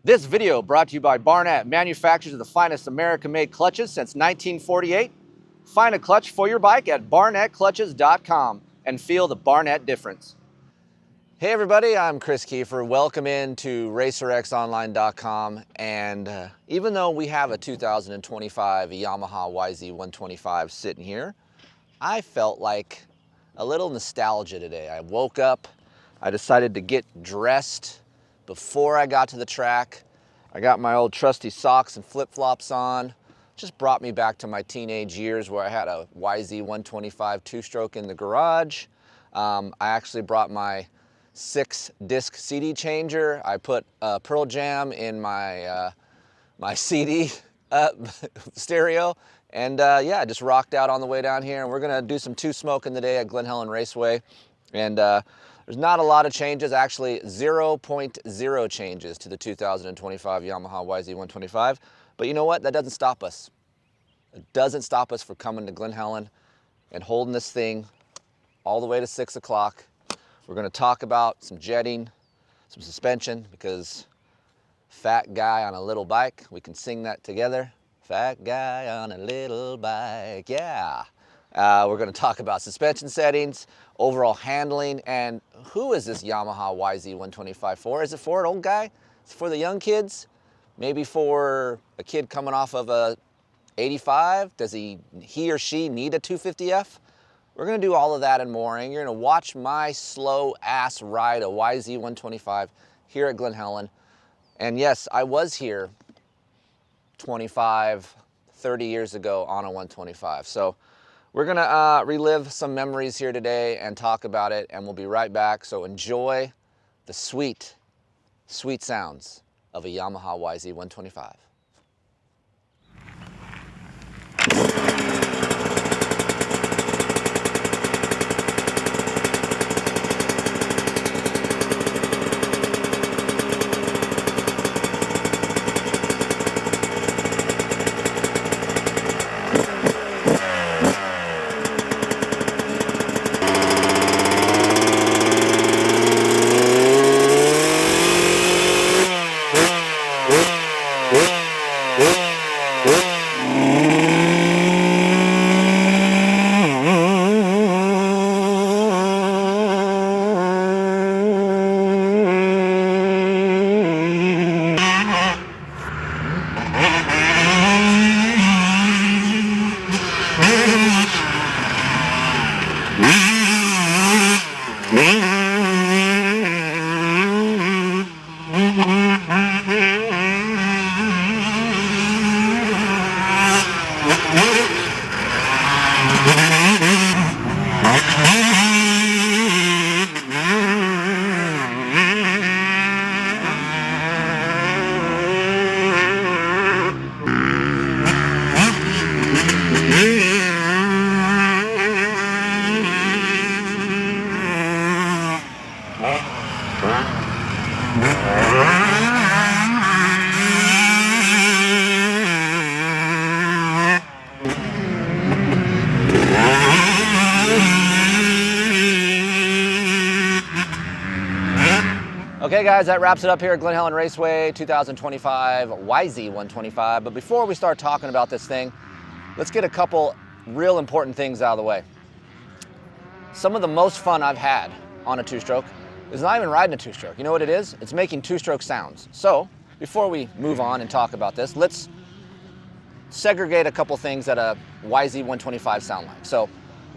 This video brought to you by Barnett, manufacturers of the finest American-made clutches since 1948. Find a clutch for your bike at barnettclutches.com and feel the Barnett difference. Hey everybody, I'm Chris Keefer. Welcome into RacerXOnline.com. And even though we have a 2025 Yamaha YZ125 sitting here, I felt like a little nostalgia today. I woke up, I decided to get dressed before I got to the track. I got my old trusty socks and flip-flops on. Just brought me back to my teenage years where I had a YZ125 two-stroke in the garage. I actually brought my 6-disc CD changer. I put Pearl Jam in my my CD stereo, and yeah, I just rocked out on the way down here. And we're gonna do some two-smoking today at Glen Helen Raceway. And there's not a lot of changes, actually 0.0 changes to the 2025 Yamaha YZ125. But you know what? That doesn't stop us. It doesn't stop us from coming to Glen Helen and holding this thing all the way to 6 o'clock. We're going to talk about some jetting, some suspension, because fat guy on a little bike, we can sing that together. Fat guy on a little bike, yeah. We're going to talk about suspension settings, overall handling, and who is this Yamaha YZ125 for? Is it for an old guy? Is it for the young kids? Maybe for a kid coming off of a 85? Does he or she need a 250F? We're going to do all of that and more, and you're going to watch my slow-ass ride a YZ125 here at Glen Helen. And yes, I was here 25, 30 years ago on a 125. So we're going to relive some memories here today and talk about it, and we'll be right back. So enjoy the sweet, sweet sounds of a Yamaha YZ125. Okay guys, that wraps it up here at Glen Helen Raceway 2025 YZ125. But before we start talking about this thing, let's get a couple real important things out of the way. Some of the most fun I've had on a two-stroke is not even riding a two-stroke. You know what it is? It's making two-stroke sounds. So before we move on and talk about this, let's segregate a couple things that a YZ125 sound like. So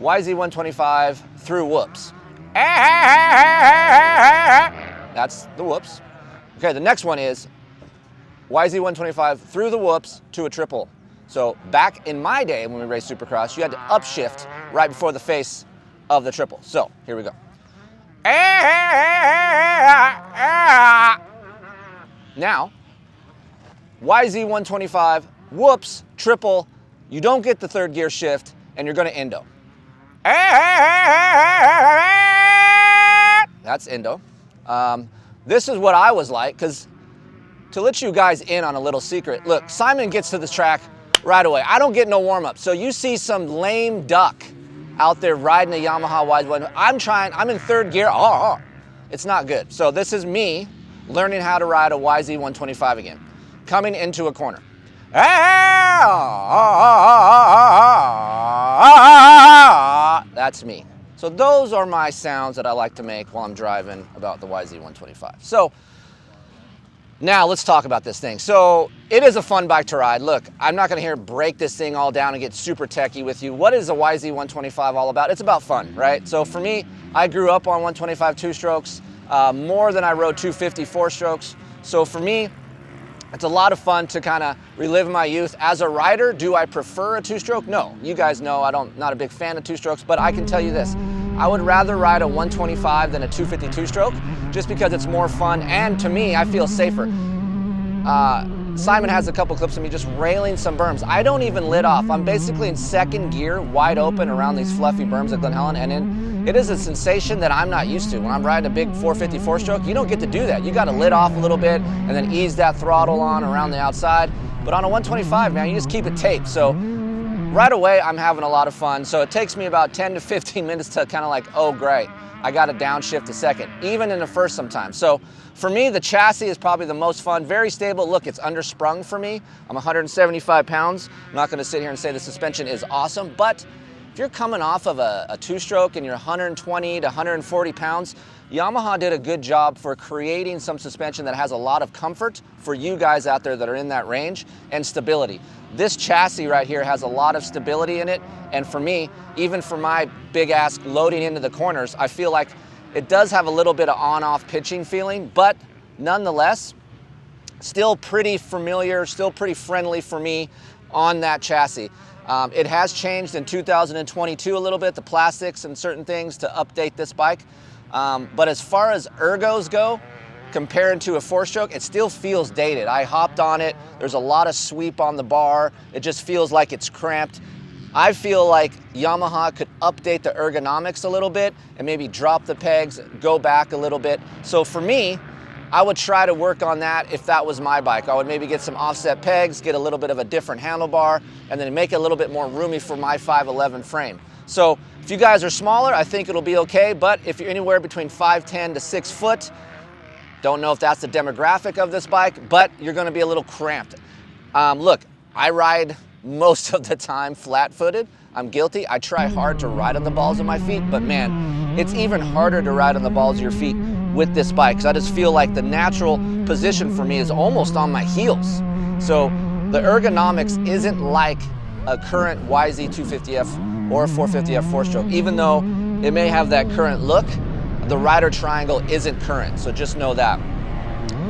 YZ125 through whoops. That's the whoops. Okay, the next one is YZ125 through the whoops to a triple. So back in my day when we raced Supercross, you had to upshift right before the face of the triple. So here we go. Now, YZ125, whoops, triple, you don't get the third gear shift and you're gonna endo. That's endo. This is what I was like, because to let you guys in on a little secret, look, Simon gets to this track right away. I don't get no warm-up. So you see some lame duck out there riding a Yamaha YZ125. I'm in third gear. It's not good. So this is me learning how to ride a YZ125 again. Coming into a corner. That's me. So those are my sounds that I like to make while I'm driving about the YZ125. So now let's talk about this thing. So it is a fun bike to ride. Look, I'm not gonna break this thing all down and get super techie with you. What is a YZ125 all about? It's about fun, right? So for me, I grew up on 125 two-strokes more than I rode 250 four-strokes. So for me, it's a lot of fun to kind of relive my youth. As a rider, do I prefer a two-stroke? No. You guys know not a big fan of two-strokes, but I can tell you this. I would rather ride a 125 than a 250 two-stroke just because it's more fun, and to me, I feel safer. Simon has a couple clips of me just railing some berms. I don't even lid off. I'm basically in second gear, wide open around these fluffy berms at Glen Helen, and it is a sensation that I'm not used to. When I'm riding a big 450 four-stroke, you don't get to do that. You got to lid off a little bit and then ease that throttle on around the outside. But on a 125, man, you just keep it taped. So right away, I'm having a lot of fun. So it takes me about 10 to 15 minutes to kind of like, oh, great, I got to downshift a second, even in the first sometimes. So for me, the chassis is probably the most fun, very stable. Look, it's undersprung for me. I'm 175 pounds. I'm not going to sit here and say the suspension is awesome, but if you're coming off of a two-stroke and you're 120 to 140 pounds, Yamaha did a good job for creating some suspension that has a lot of comfort for you guys out there that are in that range, and stability. This chassis right here has a lot of stability in it, and for me, even for my big ass loading into the corners, I feel like it does have a little bit of on-off pitching feeling, but nonetheless, still pretty familiar, still pretty friendly for me on that chassis. It has changed in 2022 a little bit, the plastics and certain things to update this bike. But as far as ergos go, compared to a four-stroke, it still feels dated. I hopped on it, there's a lot of sweep on the bar, it just feels like it's cramped. I feel like Yamaha could update the ergonomics a little bit and maybe drop the pegs, go back a little bit. So for me, I would try to work on that if that was my bike. I would maybe get some offset pegs, get a little bit of a different handlebar, and then make it a little bit more roomy for my 5'11" frame. So if you guys are smaller, I think it'll be okay, but if you're anywhere between 5'10" to 6 foot, don't know if that's the demographic of this bike, but you're gonna be a little cramped. Look, I ride most of the time flat-footed. I'm guilty. I try hard to ride on the balls of my feet, but man, it's even harder to ride on the balls of your feet with this bike, because I just feel like the natural position for me is almost on my heels. So the ergonomics isn't like a current YZ250F or a 450F four-stroke. Even though it may have that current look, the rider triangle isn't current, so just know that.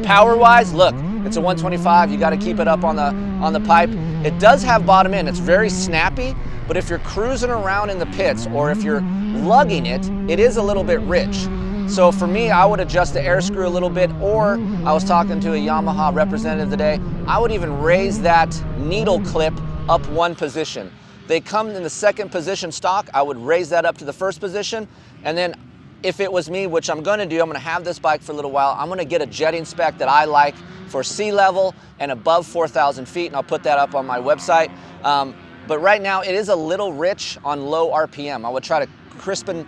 Power-wise, look, it's a 125, you gotta keep it up on the pipe. It does have bottom end, it's very snappy, but if you're cruising around in the pits or if you're lugging it, it is a little bit rich. So for me, I would adjust the air screw a little bit, or I was talking to a Yamaha representative today, I would even raise that needle clip up one position. They come in the second position stock, I would raise that up to the first position, and then if it was me, which I'm gonna do, I'm gonna have this bike for a little while, I'm gonna get a jetting spec that I like for sea level and above 4,000 feet, and I'll put that up on my website. But right now, it is a little rich on low RPM. I would try to crispen,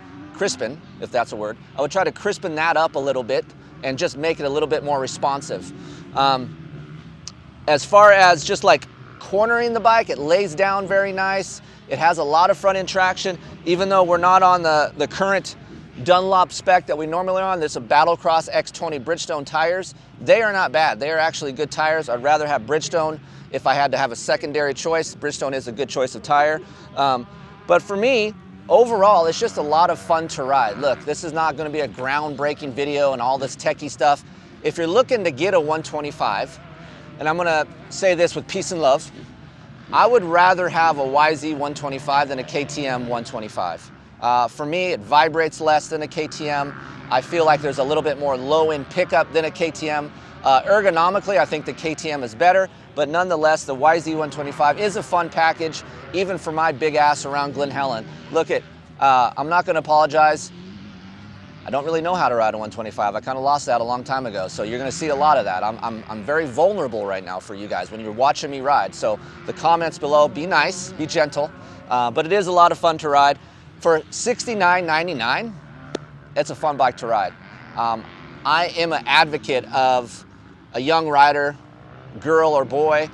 if that's a word, I would try to crispen that up a little bit and just make it a little bit more responsive. As far as just like cornering the bike, it lays down very nice. It has a lot of front end traction, even though we're not on the current Dunlop spec that we normally are on. There's a Battlecross X20 Bridgestone tires. They are not bad. They are actually good tires. I'd rather have Bridgestone if I had to have a secondary choice. Bridgestone is a good choice of tire. But for me, overall, it's just a lot of fun to ride. Look, this is not going to be a groundbreaking video and all this techie stuff. If you're looking to get a 125, and I'm going to say this with peace and love, I would rather have a YZ125 than a KTM 125. For me, it vibrates less than a KTM. I feel like there's a little bit more low-end pickup than a KTM. Ergonomically, I think the KTM is better, but nonetheless, the YZ125 is a fun package, even for my big ass around Glen Helen. Look at, I'm not gonna apologize. I don't really know how to ride a 125. I kind of lost that a long time ago, so you're gonna see a lot of that. I'm very vulnerable right now for you guys when you're watching me ride. So the comments below, be nice, be gentle, but it is a lot of fun to ride. For $69.99, it's a fun bike to ride. I am an advocate of a young rider, girl or boy,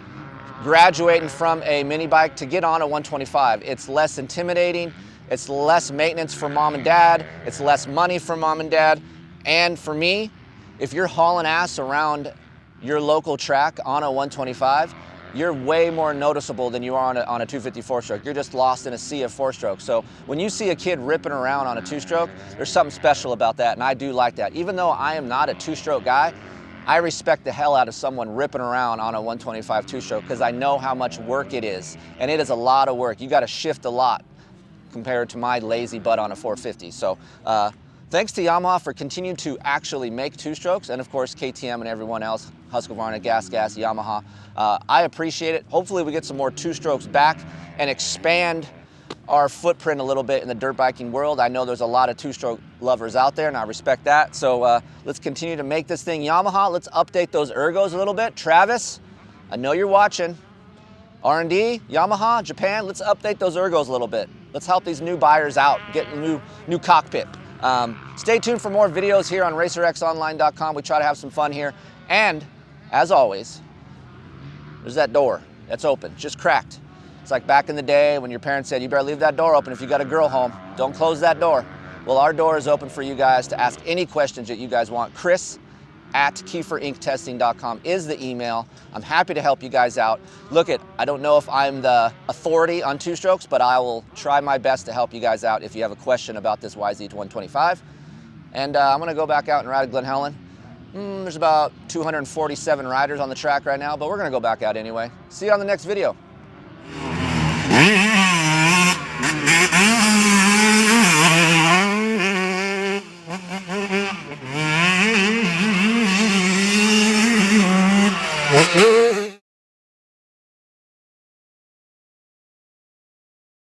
graduating from a mini bike to get on a 125. It's less intimidating, it's less maintenance for mom and dad, it's less money for mom and dad, and for me, if you're hauling ass around your local track on a 125, you're way more noticeable than you are on a 250 four-stroke. You're just lost in a sea of four-stroke. So when you see a kid ripping around on a two-stroke, there's something special about that, and I do like that. Even though I am not a two-stroke guy, I respect the hell out of someone ripping around on a 125 two-stroke because I know how much work it is, and it is a lot of work. You got to shift a lot compared to my lazy butt on a 450. So thanks to Yamaha for continuing to actually make two-strokes, and of course KTM and everyone else, Husqvarna, Gas, Yamaha. I appreciate it. Hopefully we get some more two-strokes back and expand our footprint a little bit in the dirt biking world. I know there's a lot of two-stroke lovers out there, and I respect that. So let's continue to make this thing Yamaha. Let's update those ergos a little bit. Travis, I know you're watching. R&D, Yamaha, Japan, let's update those ergos a little bit. Let's help these new buyers out, get a new cockpit. Stay tuned for more videos here on RacerXOnline.com. We try to have some fun here. And as always, there's that door that's open, just cracked. It's like back in the day when your parents said, you better leave that door open if you got a girl home. Don't close that door. Well, our door is open for you guys to ask any questions that you guys want. Chris@KeeferInkTesting.com is the email. I'm happy to help you guys out. Look, I don't know if I'm the authority on two-strokes, but I will try my best to help you guys out if you have a question about this YZ125. And I'm gonna go back out and ride at Glen Helen. There's about 247 riders on the track right now, but we're gonna go back out anyway. See you on the next video. Mm-hmm.